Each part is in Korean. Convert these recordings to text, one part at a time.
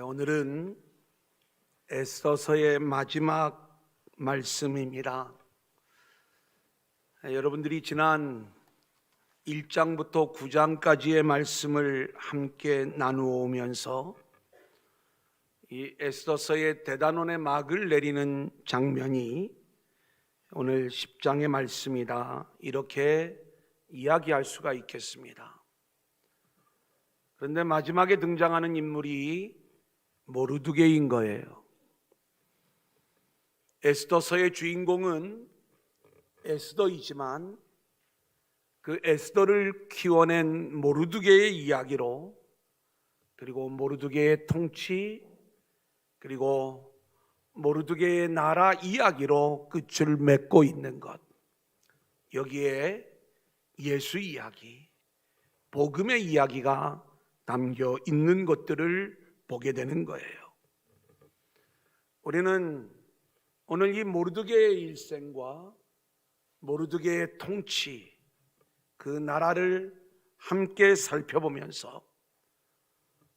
오늘은 에스더서의 마지막 말씀입니다. 여러분들이 지난 1장부터 9장까지의 말씀을 함께 나누어 오면서 이 에스더서의 대단원의 막을 내리는 장면이 오늘 10장의 말씀이다, 이렇게 이야기할 수가 있겠습니다. 그런데 마지막에 등장하는 인물이 모르드게인 거예요. 에스더서의 주인공은 에스더이지만 그 에스더를 키워낸 모르드게의 이야기로, 그리고 모르드게의 통치, 그리고 모르드게의 나라 이야기로 끝을 맺고 있는 것, 여기에 예수 이야기, 복음의 이야기가 담겨 있는 것들을 보게 되는 거예요. 우리는 오늘 이 모르드게의 일생과 모르드게의 통치, 그 나라를 함께 살펴보면서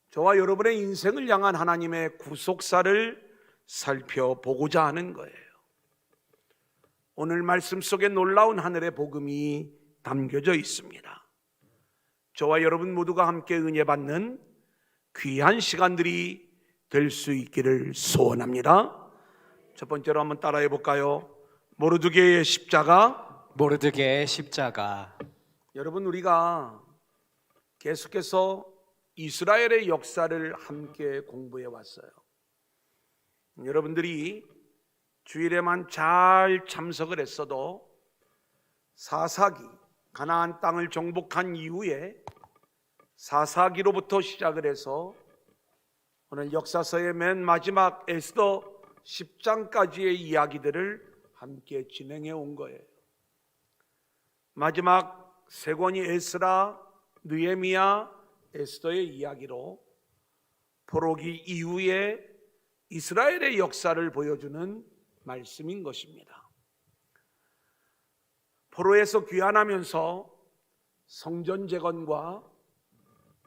저와 여러분의 인생을 향한 하나님의 구속사를 살펴보고자 하는 거예요. 오늘 말씀 속에 놀라운 하늘의 복음이 담겨져 있습니다. 저와 여러분 모두가 함께 은혜 받는 귀한 시간들이 될 수 있기를 소원합니다. 첫 번째로 한번 따라해 볼까요? 모르드게의 십자가. 모르드게의 십자가. 여러분, 우리가 계속해서 이스라엘의 역사를 함께 공부해 왔어요. 여러분들이 주일에만 잘 참석을 했어도 사사기, 가나안 땅을 정복한 이후에 사사기로부터 시작을 해서 오늘 역사서의 맨 마지막 에스더 10장까지의 이야기들을 함께 진행해 온 거예요. 마지막 세 권이 에스라, 느헤미야, 에스더의 이야기로 포로기 이후에 이스라엘의 역사를 보여주는 말씀인 것입니다. 포로에서 귀환하면서 성전 재건과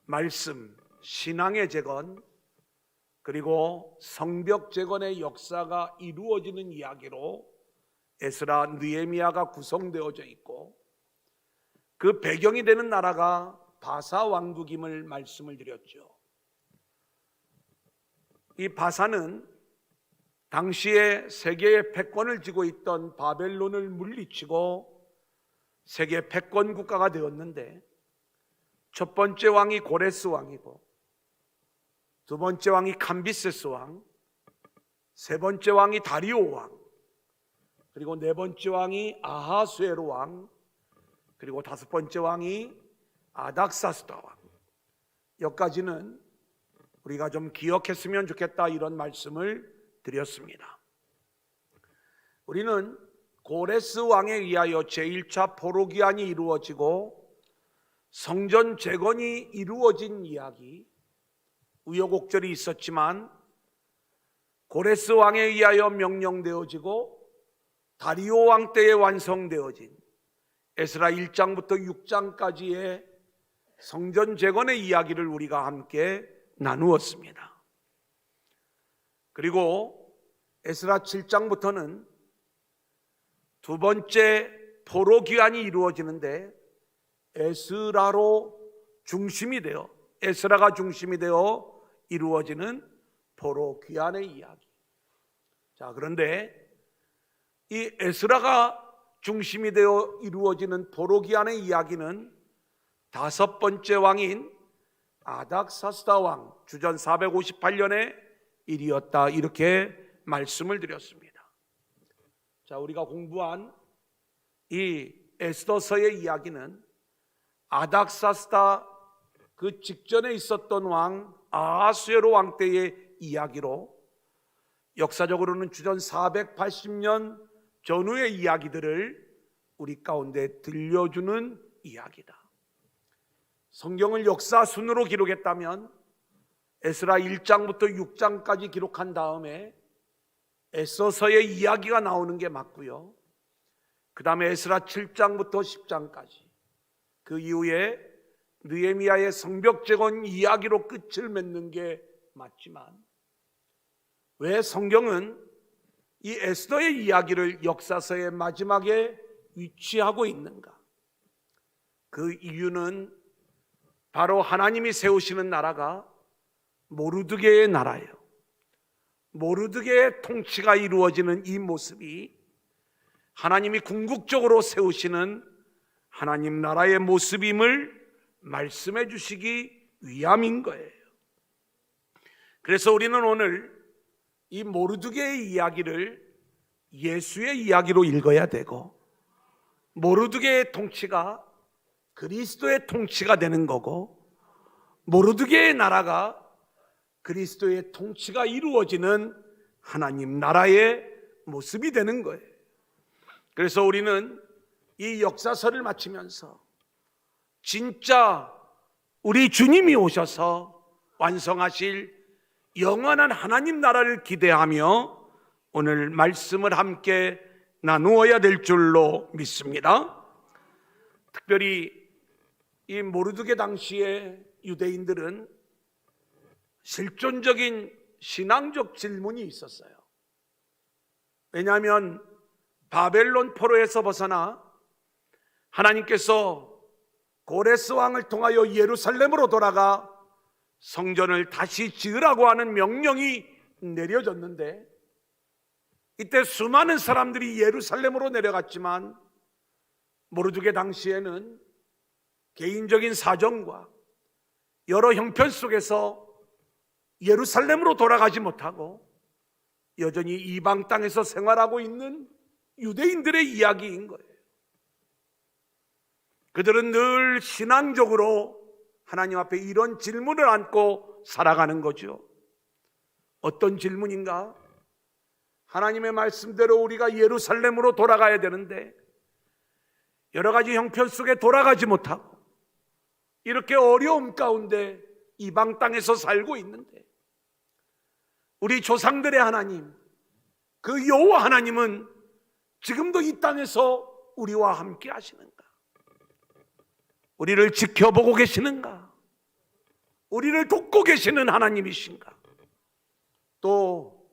말씀, 신앙의 재건, 그리고 성벽 재건의 역사가 이루어지는 이야기로 에스라, 느헤미야가 구성되어져 있고, 그 배경이 되는 나라가 바사 왕국임을 말씀을 드렸죠. 이 바사는 당시에 세계의 패권을 쥐고 있던 바벨론을 물리치고 세계 패권 국가가 되었는데, 첫 번째 왕이 고레스 왕이고, 두 번째 왕이 캄비세스 왕, 세 번째 왕이 다리오 왕, 그리고 네 번째 왕이 아하수에로 왕, 그리고 다섯 번째 왕이 아닥사스다 왕. 여기까지는 우리가 좀 기억했으면 좋겠다, 이런 말씀을 드렸습니다. 우리는 고레스 왕에 의하여 제1차 포로기환이 이루어지고 성전 재건이 이루어진 이야기, 우여곡절이 있었지만 고레스 왕에 의하여 명령되어지고 다리오 왕 때에 완성되어진 에스라 1장부터 6장까지의 성전 재건의 이야기를 우리가 함께 나누었습니다. 그리고 에스라 7장부터는 두 번째 포로 귀환이 이루어지는데 에스라로 중심이 되어, 에스라가 중심이 되어 이루어지는 포로 귀환의 이야기. 자, 그런데 이 에스라가 중심이 되어 이루어지는 포로 귀환의 이야기는 다섯 번째 왕인 아닥사스다 왕 주전 458년의 일이었다, 이렇게 말씀을 드렸습니다. 자, 우리가 공부한 이 에스더서의 이야기는 아닥사스다 그 직전에 있었던 왕 아하수에로 왕 때의 이야기로, 역사적으로는 주전 480년 전후의 이야기들을 우리 가운데 들려주는 이야기다. 성경을 역사 순으로 기록했다면 에스라 1장부터 6장까지 기록한 다음에 에스더서의 이야기가 나오는 게 맞고요, 그 다음에 에스라 7장부터 10장까지, 그 이후에 느헤미야의 성벽 재건 이야기로 끝을 맺는 게 맞지만 왜 성경은 이 에스더의 이야기를 역사서의 마지막에 위치하고 있는가? 그 이유는 바로 하나님이 세우시는 나라가 모르드게의 나라예요. 모르드게의 통치가 이루어지는 이 모습이 하나님이 궁극적으로 세우시는 하나님 나라의 모습임을 말씀해 주시기 위함인 거예요. 그래서 우리는 오늘 이 모르드게의 이야기를 예수의 이야기로 읽어야 되고, 모르드게의 통치가 그리스도의 통치가 되는 거고, 모르드게의 나라가 그리스도의 통치가 이루어지는 하나님 나라의 모습이 되는 거예요. 그래서 우리는 이 역사서를 마치면서 진짜 우리 주님이 오셔서 완성하실 영원한 하나님 나라를 기대하며 오늘 말씀을 함께 나누어야 될 줄로 믿습니다. 특별히 이 모르드게 당시에 유대인들은 실존적인 신앙적 질문이 있었어요. 왜냐하면 바벨론 포로에서 벗어나 하나님께서 고레스 왕을 통하여 예루살렘으로 돌아가 성전을 다시 지으라고 하는 명령이 내려졌는데, 이때 수많은 사람들이 예루살렘으로 내려갔지만 모르드게 당시에는 개인적인 사정과 여러 형편 속에서 예루살렘으로 돌아가지 못하고 여전히 이방 땅에서 생활하고 있는 유대인들의 이야기인 거예요. 그들은 늘 신앙적으로 하나님 앞에 이런 질문을 안고 살아가는 거죠. 어떤 질문인가? 하나님의 말씀대로 우리가 예루살렘으로 돌아가야 되는데 여러 가지 형편 속에 돌아가지 못하고 이렇게 어려움 가운데 이방 땅에서 살고 있는데, 우리 조상들의 하나님, 그 여호와 하나님은 지금도 이 땅에서 우리와 함께 하시는가? 우리를 지켜보고 계시는가? 우리를 돕고 계시는 하나님이신가? 또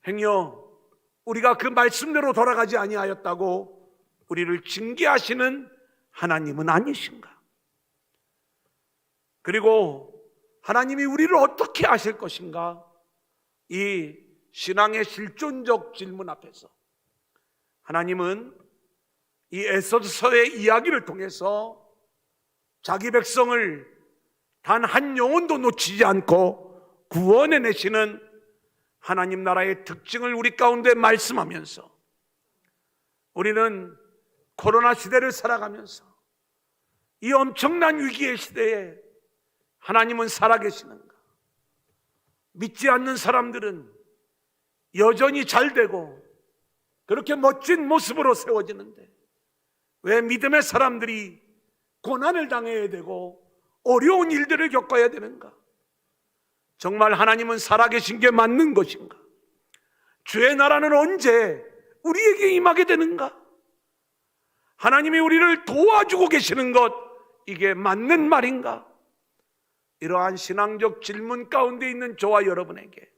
행여 우리가 그 말씀대로 돌아가지 아니하였다고 우리를 징계하시는 하나님은 아니신가? 그리고 하나님이 우리를 어떻게 하실 것인가? 이 신앙의 실존적 질문 앞에서 하나님은 이 에스더서의 이야기를 통해서 자기 백성을 단 한 영혼도 놓치지 않고 구원해내시는 하나님 나라의 특징을 우리 가운데 말씀하면서, 우리는 코로나 시대를 살아가면서 이 엄청난 위기의 시대에 하나님은 살아계시는가? 믿지 않는 사람들은 여전히 잘 되고 그렇게 멋진 모습으로 세워지는데 왜 믿음의 사람들이 고난을 당해야 되고 어려운 일들을 겪어야 되는가? 정말 하나님은 살아계신 게 맞는 것인가? 주의 나라는 언제 우리에게 임하게 되는가? 하나님이 우리를 도와주고 계시는 것, 이게 맞는 말인가? 이러한 신앙적 질문 가운데 있는 저와 여러분에게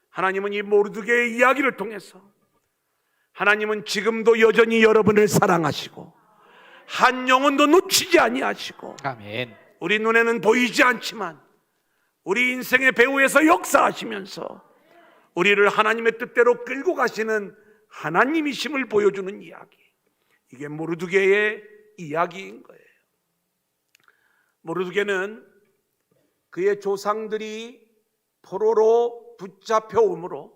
하나님은 이 모르드게의 이야기를 통해서, 하나님은 지금도 여전히 여러분을 사랑하시고 한 영혼도 놓치지 아니하시고, 아멘. 우리 눈에는 보이지 않지만 우리 인생의 배후에서 역사하시면서 우리를 하나님의 뜻대로 끌고 가시는 하나님이심을 보여주는 이야기, 이게 모르드게의 이야기인 거예요. 모르드게는 그의 조상들이 포로로 붙잡혀옴으로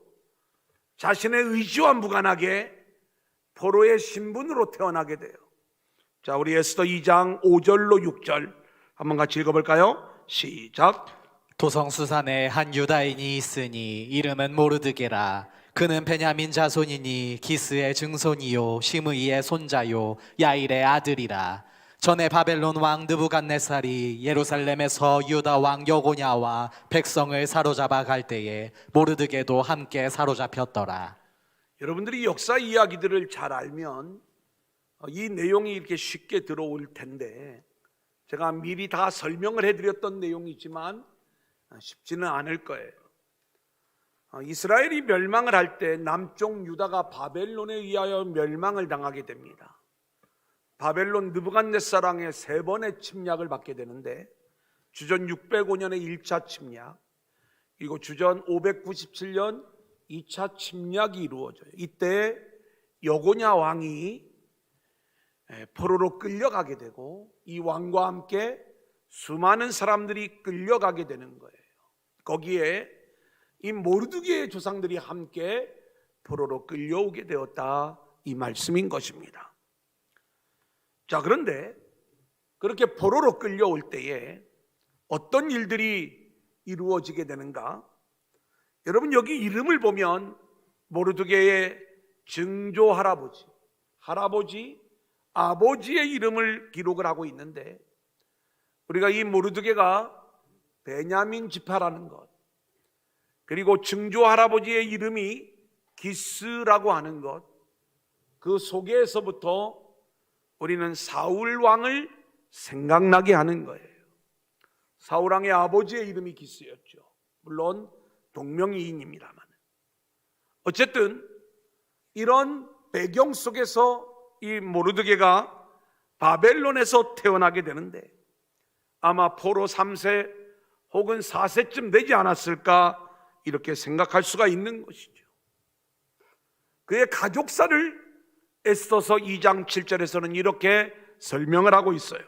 자신의 의지와 무관하게 포로의 신분으로 태어나게 돼요. 자, 우리 에스더 2장 5절로 6절 한번 같이 읽어볼까요? 시작. 도성수산에 한 유다인이 있으니 이름은 모르드게라. 그는 베냐민 자손이니 기스의 증손이요 시므이의 손자요 야일의 아들이라. 전에 바벨론 왕 느부갓네살이 예루살렘에서 유다 왕 여고냐와 백성을 사로잡아 갈 때에 모르드게도 함께 사로잡혔더라. 여러분들이 역사 이야기들을 잘 알면 이 내용이 이렇게 쉽게 들어올 텐데, 제가 미리 다 설명을 해드렸던 내용이지만 쉽지는 않을 거예요. 이스라엘이 멸망을 할 때 남쪽 유다가 바벨론에 의하여 멸망을 당하게 됩니다. 바벨론 느부갓네살왕의 3번의 침략을 받게 되는데, 주전 605년의 1차 침략, 그리고 주전 597년 2차 침략이 이루어져요. 이때 여고냐 왕이 포로로 끌려가게 되고, 이 왕과 함께 수많은 사람들이 끌려가게 되는 거예요. 거기에 이 모르드게의 조상들이 함께 포로로 끌려오게 되었다, 이 말씀인 것입니다. 자, 그런데 그렇게 포로로 끌려올 때에 어떤 일들이 이루어지게 되는가? 여러분, 여기 이름을 보면 모르드게의 증조 할아버지, 아버지의 이름을 기록을 하고 있는데, 우리가 이 모르드게가 베냐민 지파라는 것, 그리고 증조 할아버지의 이름이 기스라고 하는 것, 그 속에서부터 우리는 사울 왕을 생각나게 하는 거예요. 사울 왕의 아버지의 이름이 기스였죠. 물론 동명이인입니다만, 어쨌든 이런 배경 속에서 이 모르드게가 바벨론에서 태어나게 되는데, 아마 포로 3세 혹은 4세쯤 되지 않았을까, 이렇게 생각할 수가 있는 것이죠. 그의 가족사를 에스더서 2장 7절에서는 이렇게 설명을 하고 있어요.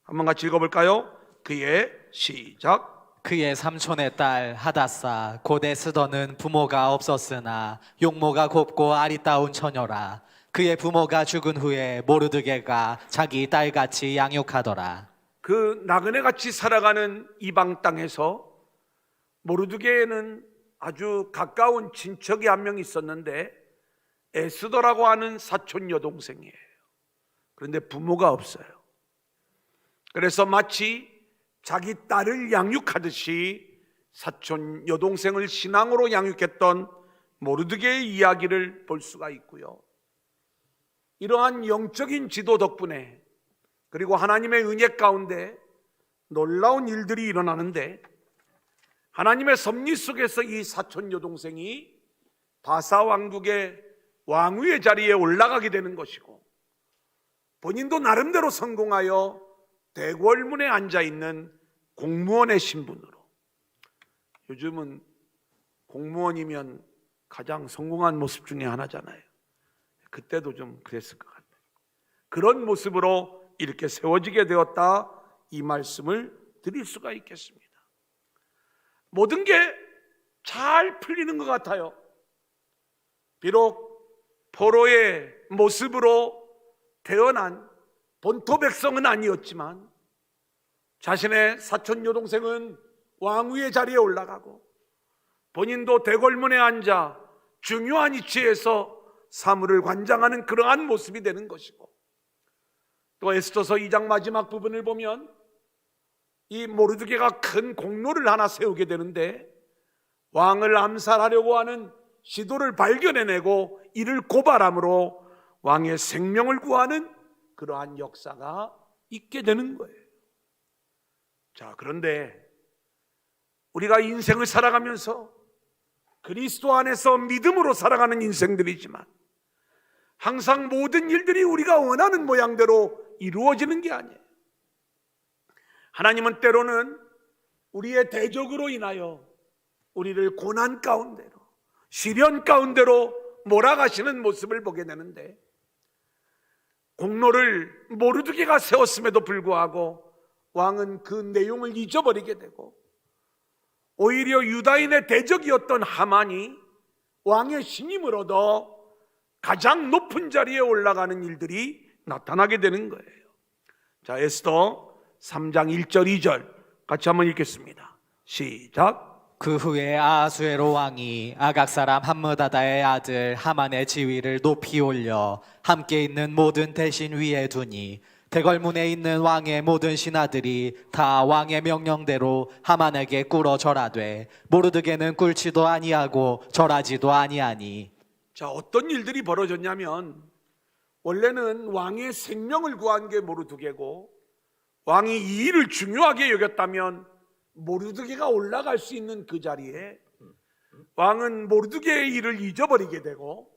한번 같이 읽어볼까요? 그의 시작. 그의 삼촌의 딸 하다사 곧 에스더는 부모가 없었으나 용모가 곱고 아리따운 처녀라. 그의 부모가 죽은 후에 모르드게가 자기 딸같이 양육하더라. 그 나그네같이 살아가는 이방 땅에서 모르드게에는 아주 가까운 친척이 한 명 있었는데, 에스더라고 하는 사촌 여동생이에요. 그런데 부모가 없어요. 그래서 마치 자기 딸을 양육하듯이 사촌 여동생을 신앙으로 양육했던 모르드게의 이야기를 볼 수가 있고요. 이러한 영적인 지도 덕분에, 그리고 하나님의 은혜 가운데 놀라운 일들이 일어나는데, 하나님의 섭리 속에서 이 사촌 여동생이 바사 왕국의 왕위의 자리에 올라가게 되는 것이고, 본인도 나름대로 성공하여 대궐문에 앉아있는 공무원의 신분으로, 요즘은 공무원이면 가장 성공한 모습 중에 하나잖아요. 그때도 좀 그랬을 것 같아요. 그런 모습으로 이렇게 세워지게 되었다, 이 말씀을 드릴 수가 있겠습니다. 모든 게 잘 풀리는 것 같아요. 비록 포로의 모습으로 태어난 본토 백성은 아니었지만, 자신의 사촌 여동생은 왕위의 자리에 올라가고, 본인도 대궐문에 앉아 중요한 위치에서 사물을 관장하는 그러한 모습이 되는 것이고, 또 에스더서 2장 마지막 부분을 보면 이 모르드게가 큰 공로를 하나 세우게 되는데, 왕을 암살하려고 하는 시도를 발견해내고 이를 고발함으로 왕의 생명을 구하는 그러한 역사가 있게 되는 거예요. 자, 그런데 우리가 인생을 살아가면서 그리스도 안에서 믿음으로 살아가는 인생들이지만, 항상 모든 일들이 우리가 원하는 모양대로 이루어지는 게 아니에요. 하나님은 때로는 우리의 대적으로 인하여 우리를 고난 가운데로, 시련 가운데로 몰아가시는 모습을 보게 되는데, 공로를 모르드게가 세웠음에도 불구하고 왕은 그 내용을 잊어버리게 되고, 오히려 유다인의 대적이었던 하만이 왕의 신임을 얻어 가장 높은 자리에 올라가는 일들이 나타나게 되는 거예요. 자, 에스더 3장 1절 2절 같이 한번 읽겠습니다. 시작. 그 후에 아하수에로 왕이 아각 사람 함므다다의 아들 하만의 지위를 높이 올려 함께 있는 모든 대신 위에 두니, 대궐문에 있는 왕의 모든 신하들이 다 왕의 명령대로 하만에게 꿇어 절하되, 모르드게는 꿇지도 아니하고 절하지도 아니하니. 자, 어떤 일들이 벌어졌냐면, 원래는 왕의 생명을 구한 게 모르드게고, 왕이 이 일을 중요하게 여겼다면 모르드게가 올라갈 수 있는 그 자리에 왕은 모르드게의 일을 잊어버리게 되고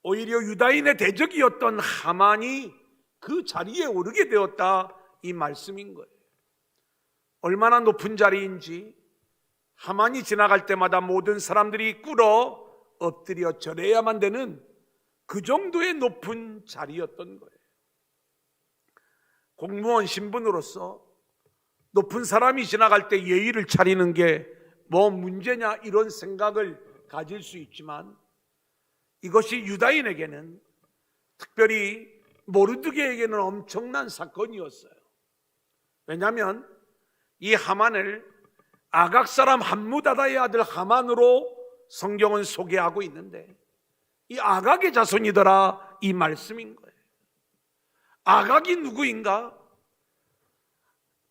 오히려 유다인의 대적이었던 하만이 그 자리에 오르게 되었다, 이 말씀인 거예요. 얼마나 높은 자리인지 하만이 지나갈 때마다 모든 사람들이 꿇어 엎드려 절해야만 되는 그 정도의 높은 자리였던 거예요. 공무원 신분으로서 높은 사람이 지나갈 때 예의를 차리는 게 뭐 문제냐, 이런 생각을 가질 수 있지만 이것이 유다인에게는, 특별히 모르드게에게는 엄청난 사건이었어요. 왜냐하면 이 하만을 아각 사람 함무다다의 아들 하만으로 성경은 소개하고 있는데 이 아각의 자손이더라, 이 말씀인 거예요. 아각이 누구인가?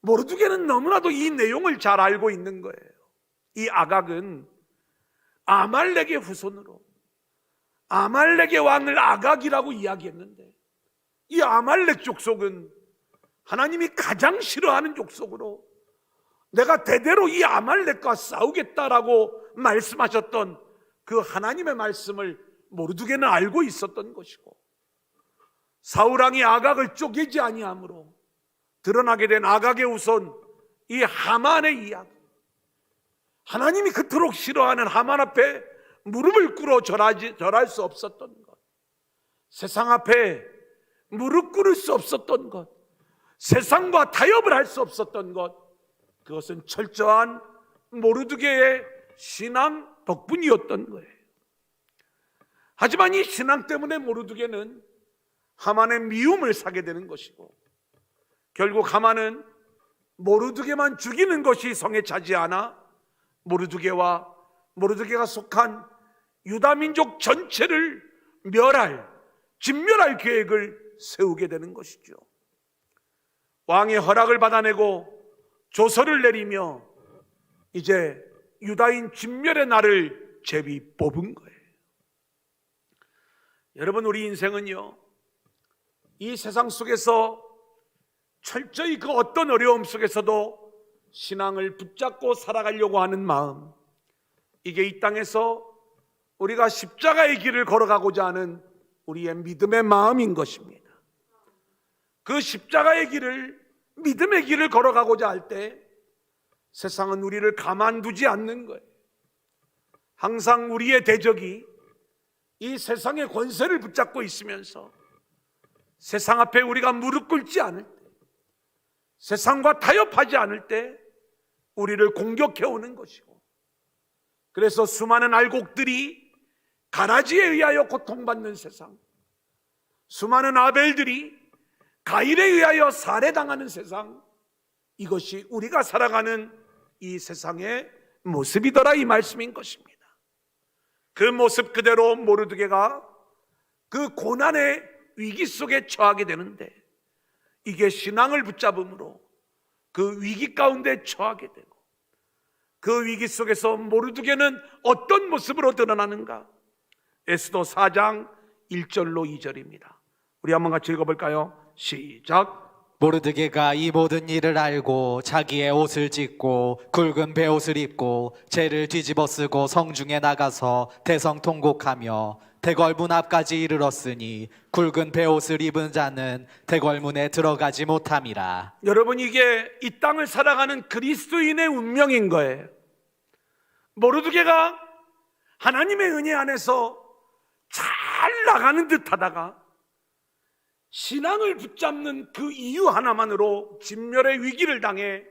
모르드게는 너무나도 이 내용을 잘 알고 있는 거예요. 이 아각은 아말렉의 후손으로 아말렉의 왕을 아각이라고 이야기했는데 이 아말렉 족속은 하나님이 가장 싫어하는 족속으로 내가 대대로 이 아말렉과 싸우겠다라고 말씀하셨던 그 하나님의 말씀을 모르드게는 알고 있었던 것이고, 사울왕이 아각을 쪼개지 아니함으로 드러나게 된 아각의 후손 이 하만의 이야기, 하나님이 그토록 싫어하는 하만 앞에 무릎을 꿇어 절할 수 없었던 것, 세상 앞에 무릎 꿇을 수 없었던 것, 세상과 타협을 할 수 없었던 것, 그것은 철저한 모르드게의 신앙 덕분이었던 거예요. 하지만 이 신앙 때문에 모르드게는 하만의 미움을 사게 되는 것이고, 결국 하만은 모르드게만 죽이는 것이 성에 차지 않아 모르드게와 모르드게가 속한 유다 민족 전체를 진멸할 계획을 세우게 되는 것이죠. 왕의 허락을 받아내고 조서를 내리며 이제 유다인 진멸의 날을 제비 뽑은 거예요. 여러분, 우리 인생은요, 이 세상 속에서 철저히 그 어떤 어려움 속에서도 신앙을 붙잡고 살아가려고 하는 마음, 이게 이 땅에서 우리가 십자가의 길을 걸어가고자 하는 우리의 믿음의 마음인 것입니다. 그 십자가의 길을, 믿음의 길을 걸어가고자 할 때 세상은 우리를 가만두지 않는 거예요. 항상 우리의 대적이 이 세상의 권세를 붙잡고 있으면서 세상 앞에 우리가 무릎 꿇지 않을 때, 세상과 타협하지 않을 때 우리를 공격해 오는 것이고, 그래서 수많은 알곡들이 가라지에 의하여 고통받는 세상, 수많은 아벨들이 가일에 의하여 살해당하는 세상, 이것이 우리가 살아가는 이 세상의 모습이더라, 이 말씀인 것입니다. 그 모습 그대로 모르드게가 그 고난의 위기 속에 처하게 되는데, 이게 신앙을 붙잡음으로 그 위기 가운데 처하게 되고, 그 위기 속에서 모르드게는 어떤 모습으로 드러나는가? 에스더 4장 1절로 2절입니다. 우리 한번 같이 읽어볼까요? 시작. 모르드게가 이 모든 일을 알고 자기의 옷을 찢고 굵은 베옷을 입고 재를 뒤집어 쓰고 성중에 나가서 대성통곡하며 대궐문 앞까지 이르렀으니 굵은 베옷을 입은 자는 대궐문에 들어가지 못함이라. 여러분, 이게 이 땅을 살아가는 그리스도인의 운명인 거예요. 모르드게가 하나님의 은혜 안에서 잘 나가는 듯 하다가 신앙을 붙잡는 그 이유 하나만으로 진멸의 위기를 당해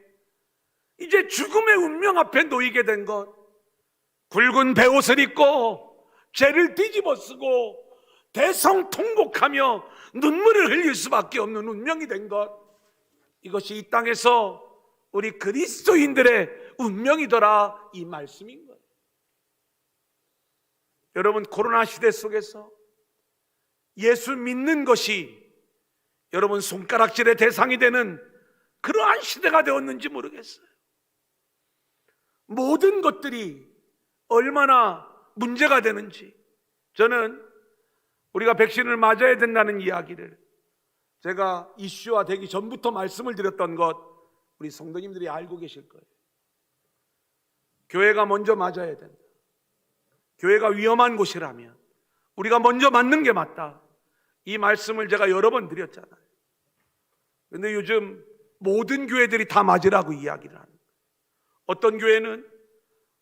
이제 죽음의 운명 앞에 놓이게 된 것, 굵은 베옷을 입고 죄를 뒤집어 쓰고 대성통곡하며 눈물을 흘릴 수밖에 없는 운명이 된 것, 이것이 이 땅에서 우리 그리스도인들의 운명이더라, 이 말씀인 거예요. 여러분, 코로나 시대 속에서 예수 믿는 것이 여러분 손가락질의 대상이 되는 그러한 시대가 되었는지 모르겠어요. 모든 것들이 얼마나 문제가 되는지, 저는 우리가 백신을 맞아야 된다는 이야기를 제가 이슈화 되기 전부터 말씀을 드렸던 것 우리 성도님들이 알고 계실 거예요. 교회가 먼저 맞아야 된다. 교회가 위험한 곳이라면 우리가 먼저 맞는 게 맞다. 이 말씀을 제가 여러 번 드렸잖아요. 근데 요즘 모든 교회들이 다 맞으라고 이야기를 하는 거예요. 어떤 교회는,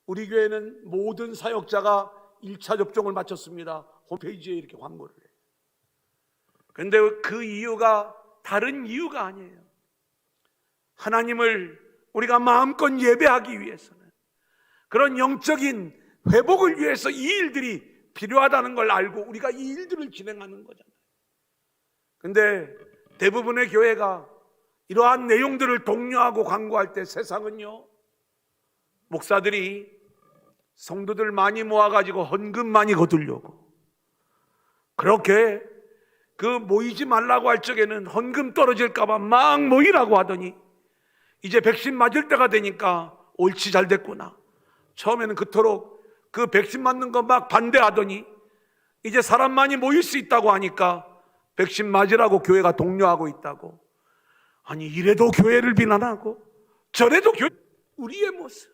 우리 교회는 모든 사역자가 1차 접종을 마쳤습니다. 홈페이지에 이렇게 광고를 해요. 근데 그 이유가 다른 이유가 아니에요. 하나님을 우리가 마음껏 예배하기 위해서는, 그런 영적인 회복을 위해서 이 일들이 필요하다는 걸 알고 우리가 이 일들을 진행하는 거잖아요. 근데 대부분의 교회가 이러한 내용들을 독려하고 광고할 때 세상은요, 목사들이 성도들 많이 모아가지고 헌금 많이 거두려고, 그렇게 그 모이지 말라고 할 적에는 헌금 떨어질까봐 막 모이라고 하더니 이제 백신 맞을 때가 되니까 옳지 잘 됐구나. 처음에는 그토록 그 백신 맞는 거 막 반대하더니 이제 사람 많이 모일 수 있다고 하니까 백신 맞으라고 교회가 독려하고 있다고. 아니, 이래도 교회를 비난하고 저래도 교회, 우리의 모습,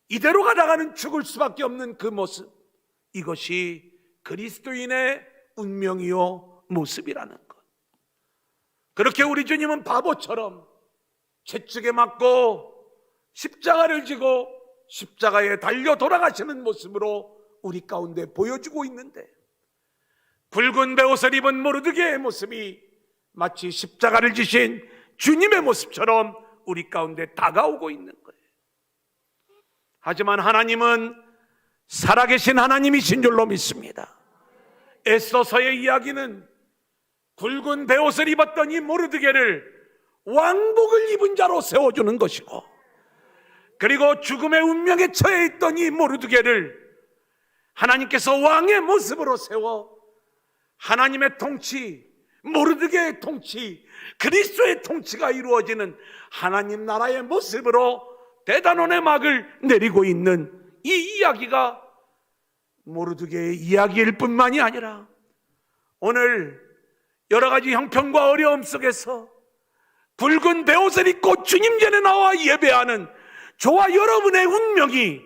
이대로 가다가는 죽을 수밖에 없는 그 모습, 이것이 그리스도인의 운명이요 모습이라는 것. 그렇게 우리 주님은 바보처럼 채찍에 맞고 십자가를 지고 십자가에 달려 돌아가시는 모습으로 우리 가운데 보여주고 있는데, 붉은 베옷을 입은 모르드게의 모습이 마치 십자가를 지신 주님의 모습처럼 우리 가운데 다가오고 있는 거예요. 하지만 하나님은 살아계신 하나님이신 줄로 믿습니다. 에스더서의 이야기는 굵은 베옷을 입었던 이 모르드게를 왕복을 입은 자로 세워주는 것이고, 그리고 죽음의 운명에 처해 있던 이 모르드게를 하나님께서 왕의 모습으로 세워 하나님의 통치, 모르드게의 통치, 그리스도의 통치가 이루어지는 하나님 나라의 모습으로 대단원의 막을 내리고 있는 이 이야기가 모르드게의 이야기일 뿐만이 아니라 오늘 여러 가지 형편과 어려움 속에서 붉은 베옷을 입고 주님 전에 나와 예배하는 저와 여러분의 운명이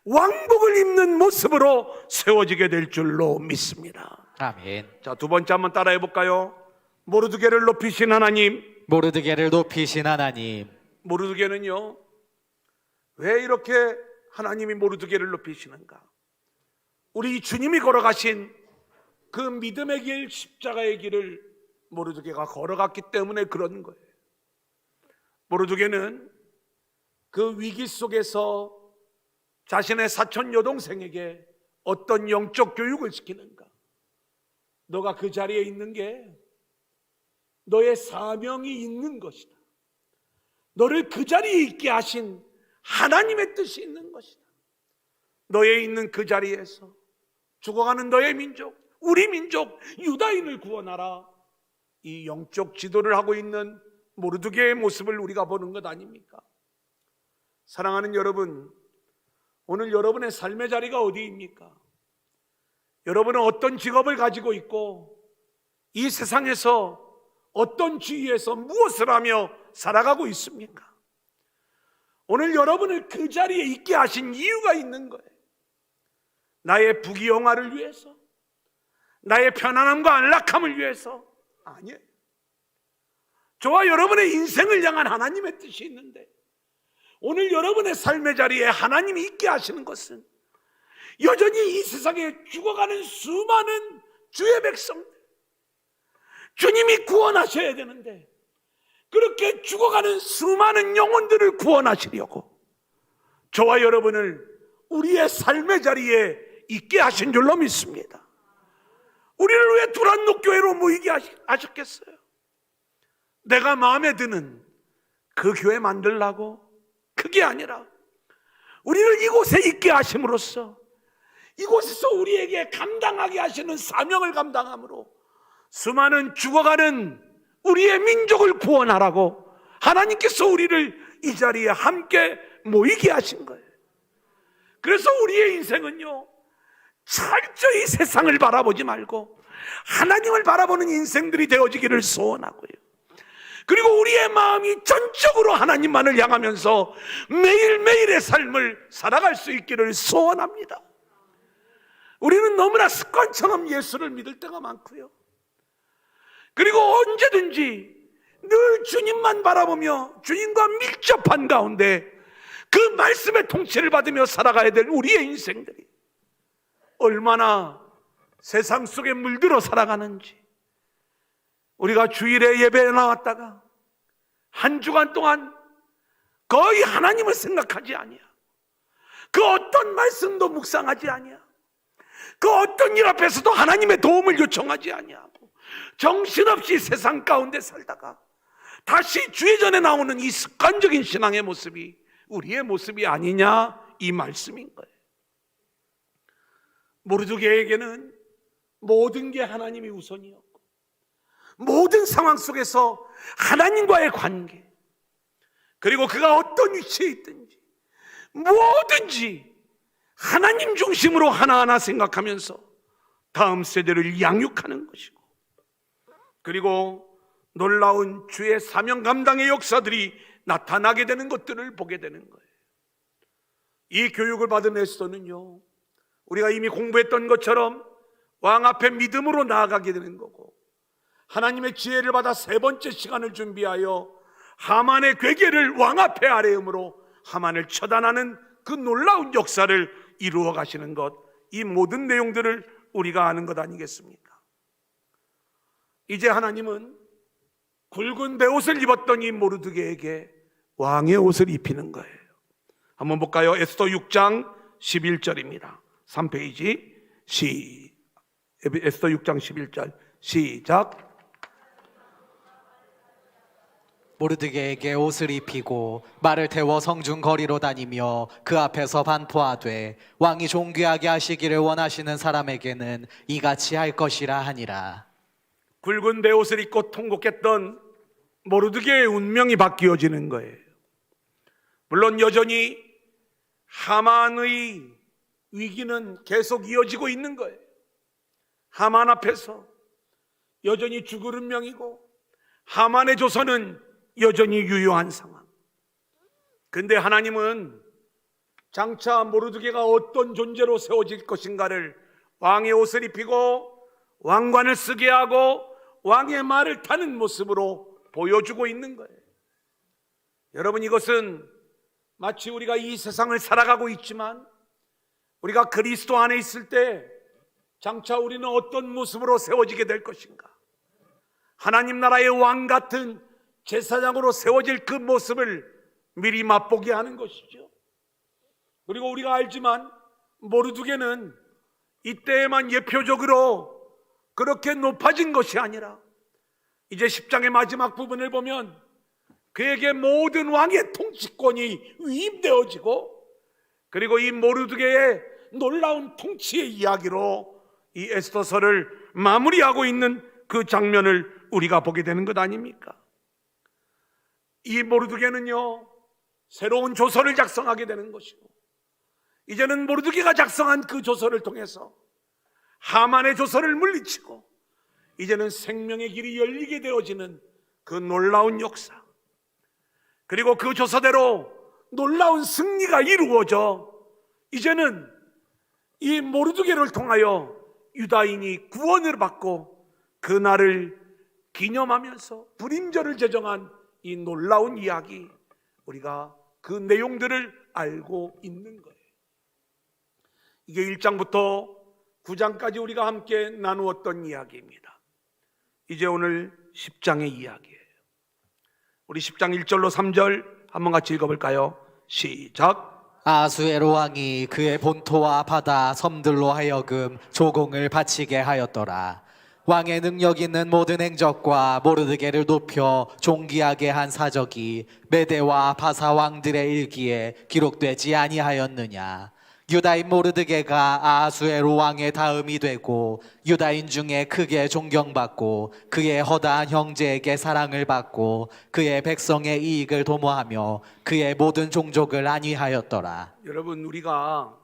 왕복을 입는 모습으로 세워지게 될 줄로 믿습니다. 아멘. 자, 두 번째 한번 따라해 볼까요? 모르드게를 높이신 하나님. 모르드게를 높이신 하나님. 모르드게는요, 왜 이렇게 하나님이 모르드게를 높이시는가? 우리 주님이 걸어가신 그 믿음의 길, 십자가의 길을 모르드게가 걸어갔기 때문에 그런 거예요. 모르드게는 그 위기 속에서 자신의 사촌 여동생에게 어떤 영적 교육을 시키는가? 너가 그 자리에 있는 게 너의 사명이 있는 것이다. 너를 그 자리에 있게 하신 하나님의 뜻이 있는 것이다. 너의 있는 그 자리에서 죽어가는 너의 민족, 우리 민족 유다인을 구원하라. 이 영적 지도를 하고 있는 모르드게의 모습을 우리가 보는 것 아닙니까? 사랑하는 여러분, 오늘 여러분의 삶의 자리가 어디입니까? 여러분은 어떤 직업을 가지고 있고 이 세상에서 어떤 지위에서 무엇을 하며 살아가고 있습니까? 오늘 여러분을 그 자리에 있게 하신 이유가 있는 거예요. 나의 부귀영화를 위해서, 나의 편안함과 안락함을 위해서 아니에요. 저와 여러분의 인생을 향한 하나님의 뜻이 있는데, 오늘 여러분의 삶의 자리에 하나님이 있게 하시는 것은 여전히 이 세상에 죽어가는 수많은 주의 백성들, 주님이 구원하셔야 되는데 그렇게 죽어가는 수많은 영혼들을 구원하시려고 저와 여러분을 우리의 삶의 자리에 있게 하신 줄로 믿습니다. 우리를 왜 두란노 교회로 모이게 하셨겠어요? 내가 마음에 드는 그 교회 만들라고? 그게 아니라 우리를 이곳에 있게 하심으로써 이곳에서 우리에게 감당하게 하시는 사명을 감당함으로 수많은 죽어가는 우리의 민족을 구원하라고 하나님께서 우리를 이 자리에 함께 모이게 하신 거예요. 그래서 우리의 인생은요, 철저히 세상을 바라보지 말고 하나님을 바라보는 인생들이 되어지기를 소원하고요, 그리고 우리의 마음이 전적으로 하나님만을 향하면서 매일매일의 삶을 살아갈 수 있기를 소원합니다. 우리는 너무나 습관처럼 예수를 믿을 때가 많고요. 그리고 언제든지 늘 주님만 바라보며 주님과 밀접한 가운데 그 말씀의 통치를 받으며 살아가야 될 우리의 인생들이 얼마나 세상 속에 물들어 살아가는지, 우리가 주일에 예배에 나왔다가 한 주간 동안 거의 하나님을 생각하지 아니야. 그 어떤 말씀도 묵상하지 아니야. 그 어떤 일 앞에서도 하나님의 도움을 요청하지 아니하고 정신없이 세상 가운데 살다가 다시 주의 전에 나오는 이 습관적인 신앙의 모습이 우리의 모습이 아니냐, 이 말씀인 거예요. 모르드게에게는 모든 게 하나님이 우선이었고 모든 상황 속에서 하나님과의 관계, 그리고 그가 어떤 위치에 있든지 뭐든지 하나님 중심으로 하나하나 생각하면서 다음 세대를 양육하는 것이고, 그리고 놀라운 주의 사명 감당의 역사들이 나타나게 되는 것들을 보게 되는 거예요. 이 교육을 받은 에스더는요, 우리가 이미 공부했던 것처럼 왕 앞에 믿음으로 나아가게 되는 거고, 하나님의 지혜를 받아 세 번째 시간을 준비하여 하만의 괴계를 왕 앞에 아뢰음으로 하만을 처단하는 그 놀라운 역사를 이루어 가시는 것, 이 모든 내용들을 우리가 아는 것 아니겠습니까? 이제 하나님은 굵은 베옷을 입었던 이 모르드게에게 왕의 옷을 입히는 거예요. 한번 볼까요? 에스더 6장 11절입니다. 3페이지 에스더 6장 11절 시작. 모르드게에게 옷을 입히고 말을 태워 성중 거리로 다니며 그 앞에서 반포하되 왕이 존귀하게 하시기를 원하시는 사람에게는 이같이 할 것이라 하니라. 굵은 베옷을 입고 통곡했던 모르드게의 운명이 바뀌어지는 거예요. 물론 여전히 하만의 위기는 계속 이어지고 있는 거예요. 하만 앞에서 여전히 죽을 운명이고 하만의 조선은 여전히 유효한 상황. 근데 하나님은 장차 모르드게가 어떤 존재로 세워질 것인가를 왕의 옷을 입히고 왕관을 쓰게 하고 왕의 말을 타는 모습으로 보여주고 있는 거예요. 여러분, 이것은 마치 우리가 이 세상을 살아가고 있지만 우리가 그리스도 안에 있을 때 장차 우리는 어떤 모습으로 세워지게 될 것인가, 하나님 나라의 왕 같은 제사장으로 세워질 그 모습을 미리 맛보게 하는 것이죠. 그리고 우리가 알지만 모르드게는 이때에만 예표적으로 그렇게 높아진 것이 아니라 이제 10장의 마지막 부분을 보면 그에게 모든 왕의 통치권이 위임되어지고, 그리고 이 모르드게의 놀라운 통치의 이야기로 이 에스더서를 마무리하고 있는 그 장면을 우리가 보게 되는 것 아닙니까? 이 모르드게는요, 새로운 조서를 작성하게 되는 것이고, 이제는 모르드게가 작성한 그 조서를 통해서 하만의 조서를 물리치고 이제는 생명의 길이 열리게 되어지는 그 놀라운 역사, 그리고 그 조서대로 놀라운 승리가 이루어져 이제는 이 모르드게를 통하여 유다인이 구원을 받고 그 날을 기념하면서 불임절을 제정한 이 놀라운 이야기, 우리가 그 내용들을 알고 있는 거예요. 이게 1장부터 9장까지 우리가 함께 나누었던 이야기입니다. 이제 오늘 10장의 이야기예요. 우리 10장 1절로 3절 한번 같이 읽어볼까요? 시작. 아수에로 왕이 그의 본토와 바다 섬들로 하여금 조공을 바치게 하였더라. 왕의 능력 있는 모든 행적과 모르드게를 높여 존귀하게 한 사적이 메대와 바사 왕들의 일기에 기록되지 아니하였느냐. 유다인 모르드게가 아하수에로 왕의 다음이 되고 유다인 중에 크게 존경받고 그의 허다한 형제에게 사랑을 받고 그의 백성의 이익을 도모하며 그의 모든 종족을 안위하였더라. 여러분, 우리가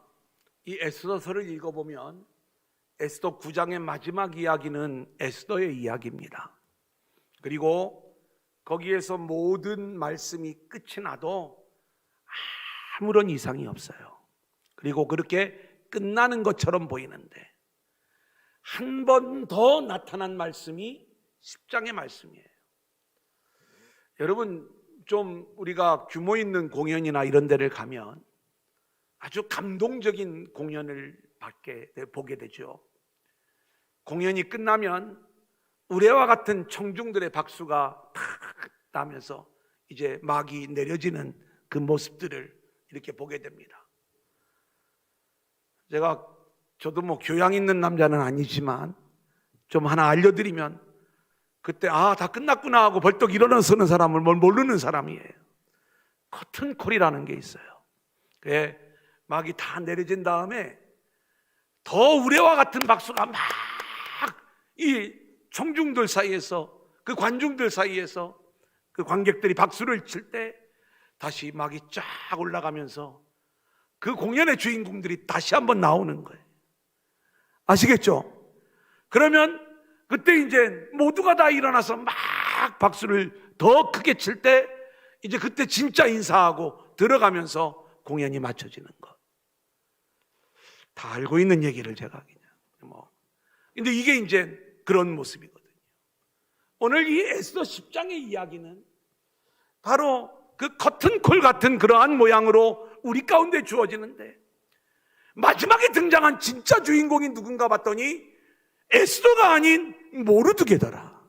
이 에스더서를 읽어보면 에스더 9장의 마지막 이야기는 에스더의 이야기입니다. 그리고 거기에서 모든 말씀이 끝이 나도 아무런 이상이 없어요. 그리고 그렇게 끝나는 것처럼 보이는데 한 번 더 나타난 말씀이 10장의 말씀이에요. 여러분, 좀 우리가 규모 있는 공연이나 이런 데를 가면 아주 감동적인 공연을 보게 되죠. 공연이 끝나면 우레와 같은 청중들의 박수가 탁 나면서 이제 막이 내려지는 그 모습들을 이렇게 보게 됩니다. 저도 뭐 교양 있는 남자는 아니지만 좀 하나 알려드리면, 그때 다 끝났구나 하고 벌떡 일어나서는 사람을 모르는 사람이에요. 커튼콜이라는 게 있어요. 그게 막이 다 내려진 다음에 더 우레와 같은 박수가 막 이 청중들 사이에서, 그 관중들 사이에서 그 관객들이 박수를 칠 때 다시 막이 쫙 올라가면서 그 공연의 주인공들이 다시 한번 나오는 거예요. 아시겠죠? 그러면 그때 이제 모두가 다 일어나서 막 박수를 더 크게 칠 때 이제 그때 진짜 인사하고 들어가면서 공연이 마쳐지는 것. 다 알고 있는 얘기를 제가 그냥 근데 이게 이제 그런 모습이거든요. 오늘 이 에스더 10장의 이야기는 바로 그 커튼콜 같은 그러한 모양으로 우리 가운데 주어지는데, 마지막에 등장한 진짜 주인공이 누군가 봤더니 에스더가 아닌 모르드게더라.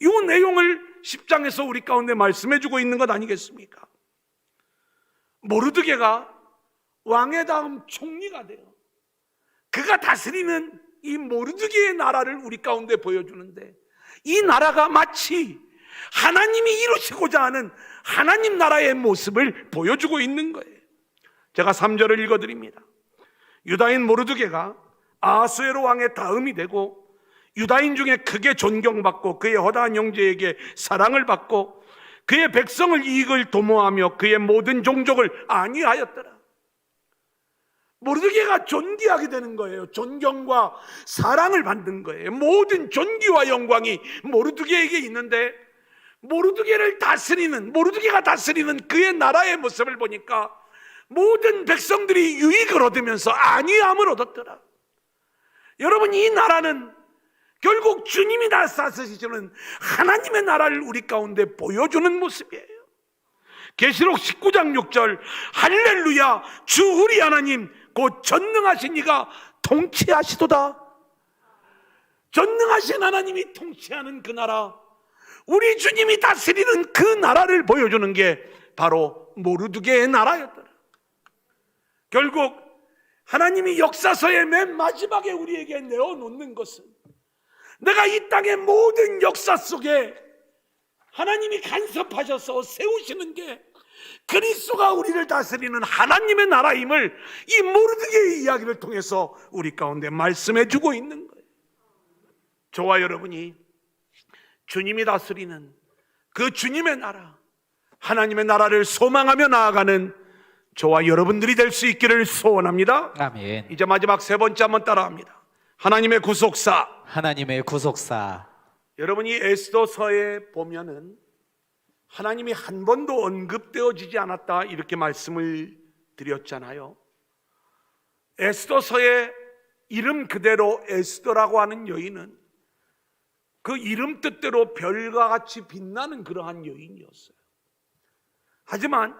이 내용을 10장에서 우리 가운데 말씀해 주고 있는 것 아니겠습니까? 모르드게가 왕의 다음 총리가 돼요. 그가 다스리는 이 모르드게의 나라를 우리 가운데 보여주는데, 이 나라가 마치 하나님이 이루시고자 하는 하나님 나라의 모습을 보여주고 있는 거예요. 제가 3절을 읽어드립니다. 유다인 모르드게가 아하수에로 왕의 다음이 되고 유다인 중에 크게 존경받고 그의 허다한 형제에게 사랑을 받고 그의 백성을 이익을 도모하며 그의 모든 종족을 안위하였더라. 모르드게가 존귀하게 되는 거예요. 존경과 사랑을 받는 거예요. 모든 존귀와 영광이 모르드게에게 있는데, 모르드게가 다스리는 그의 나라의 모습을 보니까 모든 백성들이 유익을 얻으면서 안위함을 얻었더라. 여러분, 이 나라는 결국 주님이 다스리시는 하나님의 나라를 우리 가운데 보여주는 모습이에요. 계시록 19장 6절, 할렐루야, 주 우리 하나님 곧 전능하신 이가 통치하시도다. 전능하신 하나님이 통치하는 그 나라, 우리 주님이 다스리는 그 나라를 보여주는 게 바로 모르드게의 나라였더라. 결국 하나님이 역사서의 맨 마지막에 우리에게 내어놓는 것은, 내가 이 땅의 모든 역사 속에 하나님이 간섭하셔서 세우시는 게 그리스도가 우리를 다스리는 하나님의 나라임을 이 모르드게의 이야기를 통해서 우리 가운데 말씀해 주고 있는 거예요. 저와 여러분이 주님이 다스리는 그 주님의 나라, 하나님의 나라를 소망하며 나아가는 저와 여러분들이 될 수 있기를 소원합니다. 아멘. 이제 마지막 세 번째 한번 따라합니다. 하나님의 구속사. 하나님의 구속사. 여러분이 에스더서에 보면은 하나님이 한 번도 언급되어지지 않았다 이렇게 말씀을 드렸잖아요. 에스더서의 이름 그대로 에스더라고 하는 여인은 그 이름 뜻대로 별과 같이 빛나는 그러한 여인이었어요. 하지만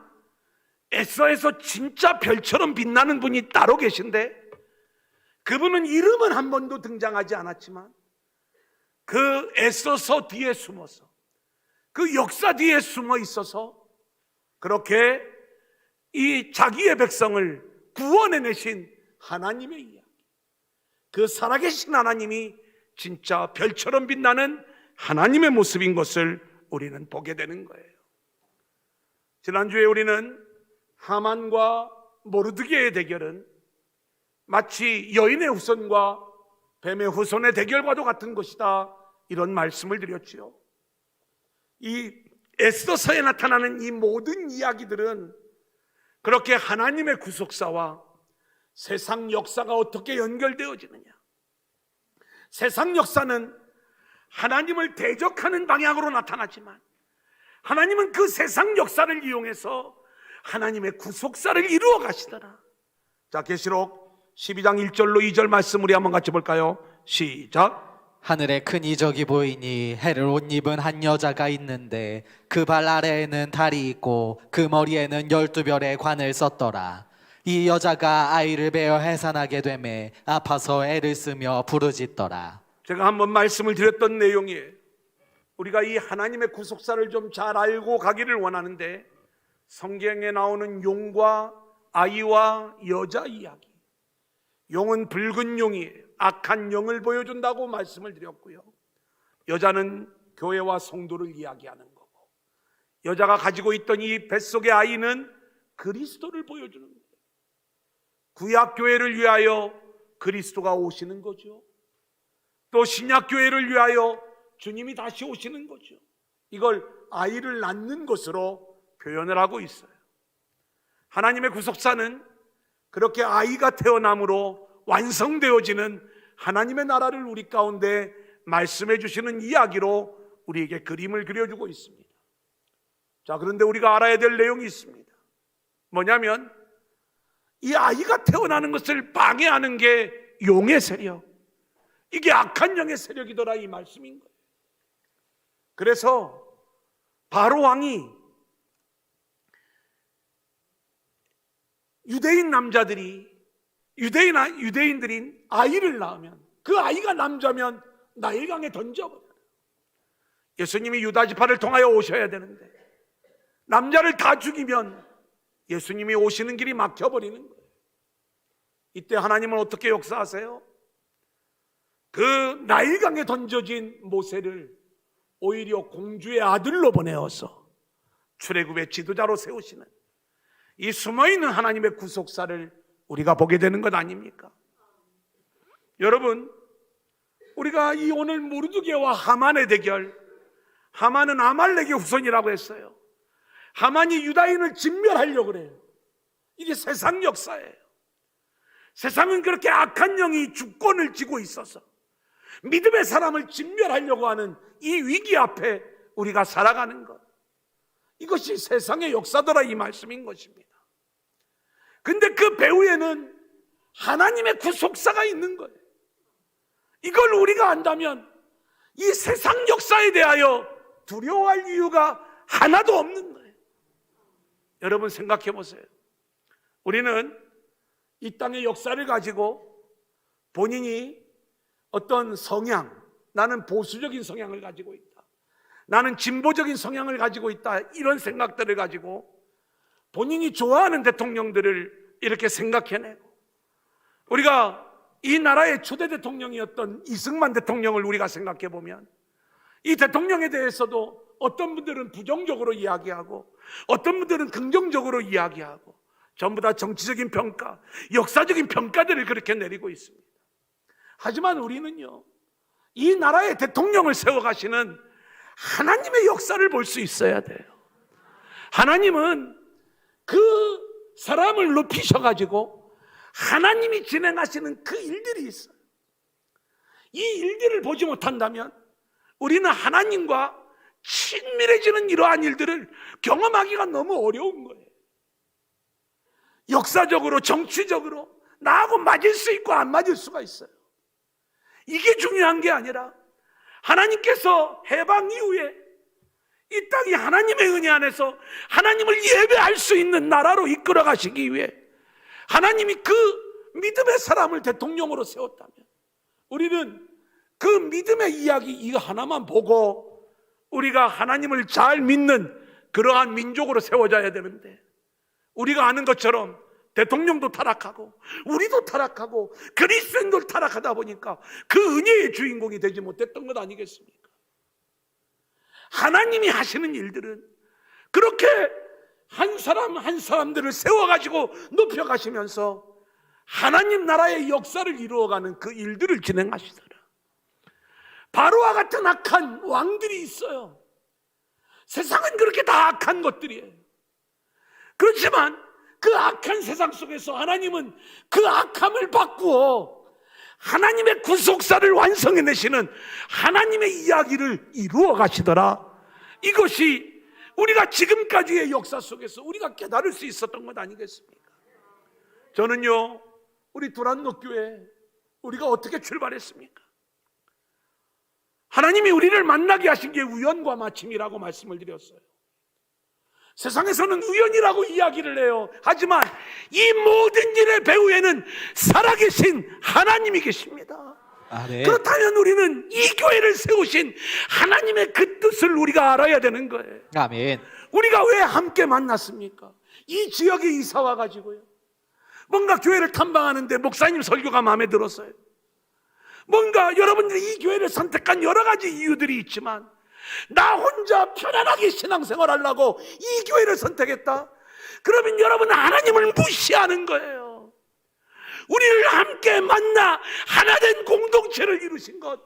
에스더에서 진짜 별처럼 빛나는 분이 따로 계신데, 그분은 이름은 한 번도 등장하지 않았지만 그 에스더서 뒤에 숨어서, 그 역사 뒤에 숨어 있어서 그렇게 이 자기의 백성을 구원해내신 하나님의 이야기, 그 살아계신 하나님이 진짜 별처럼 빛나는 하나님의 모습인 것을 우리는 보게 되는 거예요. 지난주에 우리는 하만과 모르드게의 대결은 마치 여인의 후손과 뱀의 후손의 대결과도 같은 것이다, 이런 말씀을 드렸지요. 이 에스더서에 나타나는 이 모든 이야기들은 그렇게 하나님의 구속사와 세상 역사가 어떻게 연결되어지느냐, 세상 역사는 하나님을 대적하는 방향으로 나타나지만 하나님은 그 세상 역사를 이용해서 하나님의 구속사를 이루어 가시더라. 자, 계시록 12장 1절로 2절 말씀 우리 한번 같이 볼까요? 시작. 하늘에 큰 이적이 보이니 해를 옷 입은 한 여자가 있는데 그 발 아래에는 달이 있고 그 머리에는 12별의 관을 썼더라. 이 여자가 아이를 베어 해산하게 되매 아파서 애를 쓰며 부르짖더라. 제가 한번 말씀을 드렸던 내용이에요. 우리가 이 하나님의 구속사를 좀 잘 알고 가기를 원하는데 성경에 나오는 용과 아이와 여자 이야기. 용은 붉은 용이에요. 악한 영을 보여준다고 말씀을 드렸고요. 여자는 교회와 성도를 이야기하는 거고, 여자가 가지고 있던 이 뱃속의 아이는 그리스도를 보여주는 거예요. 구약교회를 위하여 그리스도가 오시는 거죠. 또 신약교회를 위하여 주님이 다시 오시는 거죠. 이걸 아이를 낳는 것으로 표현을 하고 있어요. 하나님의 구속사는 그렇게 아이가 태어남으로 완성되어지는 하나님의 나라를 우리 가운데 말씀해 주시는 이야기로 우리에게 그림을 그려주고 있습니다. 자, 그런데 우리가 알아야 될 내용이 있습니다. 뭐냐면 이 아이가 태어나는 것을 방해하는 게 용의 세력, 이게 악한 영의 세력이더라, 이 말씀인 거예요. 그래서 바로 왕이 유대인 남자들이 유대인들인 아이를 낳으면, 그 아이가 남자면 나일강에 던져버려요. 예수님이 유다 지파를 통하여 오셔야 되는데 남자를 다 죽이면 예수님이 오시는 길이 막혀버리는 거예요. 이때 하나님은 어떻게 역사하세요? 그 나일강에 던져진 모세를 오히려 공주의 아들로 보내어서 출애굽의 지도자로 세우시는 이 숨어있는 하나님의 구속사를 우리가 보게 되는 것 아닙니까? 여러분, 우리가 이 오늘 모르드게와 하만의 대결, 하만은 아말렉의 후손이라고 했어요. 하만이 유다인을 진멸하려고 그래요. 이게 세상 역사예요. 세상은 그렇게 악한 영이 주권을 쥐고 있어서 믿음의 사람을 진멸하려고 하는 이 위기 앞에 우리가 살아가는 것, 이것이 세상의 역사더라, 이 말씀인 것입니다. 근데 그 배후에는 하나님의 구속사가 있는 거예요. 이걸 우리가 안다면 이 세상 역사에 대하여 두려워할 이유가 하나도 없는 거예요. 여러분 생각해 보세요. 우리는 이 땅의 역사를 가지고 본인이 어떤 성향, 나는 보수적인 성향을 가지고 있다, 나는 진보적인 성향을 가지고 있다, 이런 생각들을 가지고 본인이 좋아하는 대통령들을 이렇게 생각해내고, 우리가 이 나라의 초대 대통령이었던 이승만 대통령을 우리가 생각해 보면 이 대통령에 대해서도 어떤 분들은 부정적으로 이야기하고 어떤 분들은 긍정적으로 이야기하고 전부 다 정치적인 평가, 역사적인 평가들을 그렇게 내리고 있습니다. 하지만 우리는요, 이 나라의 대통령을 세워가시는 하나님의 역사를 볼 수 있어야 돼요. 하나님은 그 사람을 높이셔가지고 하나님이 진행하시는 그 일들이 있어요. 이 일들을 보지 못한다면 우리는 하나님과 친밀해지는 이러한 일들을 경험하기가 너무 어려운 거예요. 역사적으로, 정치적으로 나하고 맞을 수 있고 안 맞을 수가 있어요. 이게 중요한 게 아니라 하나님께서 해방 이후에 이 땅이 하나님의 은혜 안에서 하나님을 예배할 수 있는 나라로 이끌어 가시기 위해 하나님이 그 믿음의 사람을 대통령으로 세웠다면 우리는 그 믿음의 이야기 이거 하나만 보고 우리가 하나님을 잘 믿는 그러한 민족으로 세워져야 되는데, 우리가 아는 것처럼 대통령도 타락하고 우리도 타락하고 그리스도인도 타락하다 보니까 그 은혜의 주인공이 되지 못했던 것 아니겠습니까? 하나님이 하시는 일들은 그렇게 한 사람 한 사람들을 세워가지고 높여가시면서 하나님 나라의 역사를 이루어가는 그 일들을 진행하시더라. 바로와 같은 악한 왕들이 있어요. 세상은 그렇게 다 악한 것들이에요. 그렇지만 그 악한 세상 속에서 하나님은 그 악함을 바꾸어 하나님의 구속사를 완성해내시는 하나님의 이야기를 이루어 가시더라. 이것이 우리가 지금까지의 역사 속에서 우리가 깨달을 수 있었던 것 아니겠습니까? 저는요, 우리 두란노 교회 우리가 어떻게 출발했습니까? 하나님이 우리를 만나게 하신 게 우연과 마침이라고 말씀을 드렸어요. 세상에서는 우연이라고 이야기를 해요. 하지만 이 모든 일의 배후에는 살아계신 하나님이 계십니다. 네. 그렇다면 우리는 이 교회를 세우신 하나님의 그 뜻을 우리가 알아야 되는 거예요. 아멘. 우리가 왜 함께 만났습니까? 이 지역에 이사 와가지고요, 뭔가 교회를 탐방하는데 목사님 설교가 마음에 들었어요. 뭔가 여러분들이 이 교회를 선택한 여러 가지 이유들이 있지만 나 혼자 편안하게 신앙생활 하려고 이 교회를 선택했다? 그러면 여러분은 하나님을 무시하는 거예요. 우리를 함께 만나 하나 된 공동체를 이루신 것,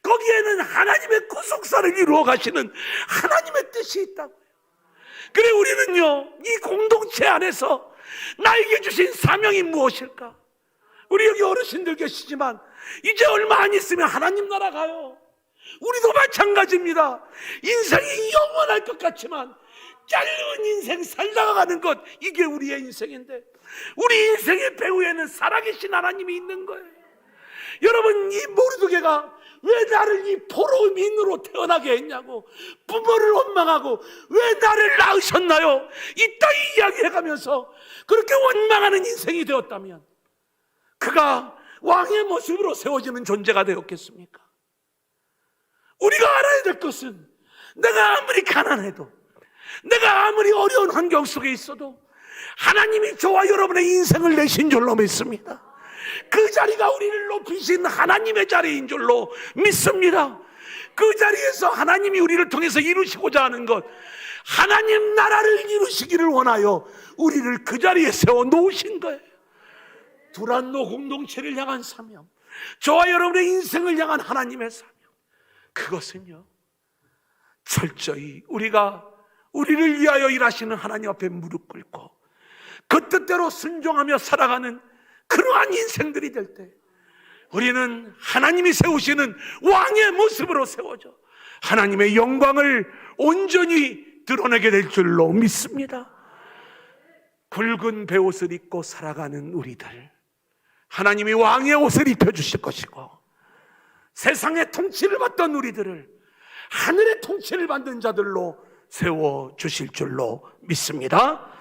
거기에는 하나님의 구속사를 이루어 가시는 하나님의 뜻이 있다고요. 그래, 우리는요, 이 공동체 안에서 나에게 주신 사명이 무엇일까? 우리 여기 어르신들 계시지만 이제 얼마 안 있으면 하나님 나라 가요. 우리도 마찬가지입니다. 인생이 영원할 것 같지만 짧은 인생 살다가 가는 것, 이게 우리의 인생인데 우리 인생의 배후에는 살아계신 하나님이 있는 거예요. 여러분, 이 모르드게가 왜 나를 이 포로민으로 태어나게 했냐고, 부모를 원망하고 왜 나를 낳으셨나요? 이따위 이야기해가면서 그렇게 원망하는 인생이 되었다면 그가 왕의 모습으로 세워지는 존재가 되었겠습니까? 우리가 알아야 될 것은, 내가 아무리 가난해도, 내가 아무리 어려운 환경 속에 있어도 하나님이 저와 여러분의 인생을 내신 줄로 믿습니다. 그 자리가 우리를 높이신 하나님의 자리인 줄로 믿습니다. 그 자리에서 하나님이 우리를 통해서 이루시고자 하는 것, 하나님 나라를 이루시기를 원하여 우리를 그 자리에 세워 놓으신 거예요. 두란노 공동체를 향한 사명, 저와 여러분의 인생을 향한 하나님의 사명, 그것은요, 철저히 우리가 우리를 위하여 일하시는 하나님 앞에 무릎 꿇고 그 뜻대로 순종하며 살아가는 그러한 인생들이 될 때 우리는 하나님이 세우시는 왕의 모습으로 세워져 하나님의 영광을 온전히 드러내게 될 줄로 믿습니다. 굵은 베옷을 입고 살아가는 우리들, 하나님이 왕의 옷을 입혀주실 것이고, 세상의 통치를 받던 우리들을 하늘의 통치를 받는 자들로 세워주실 줄로 믿습니다.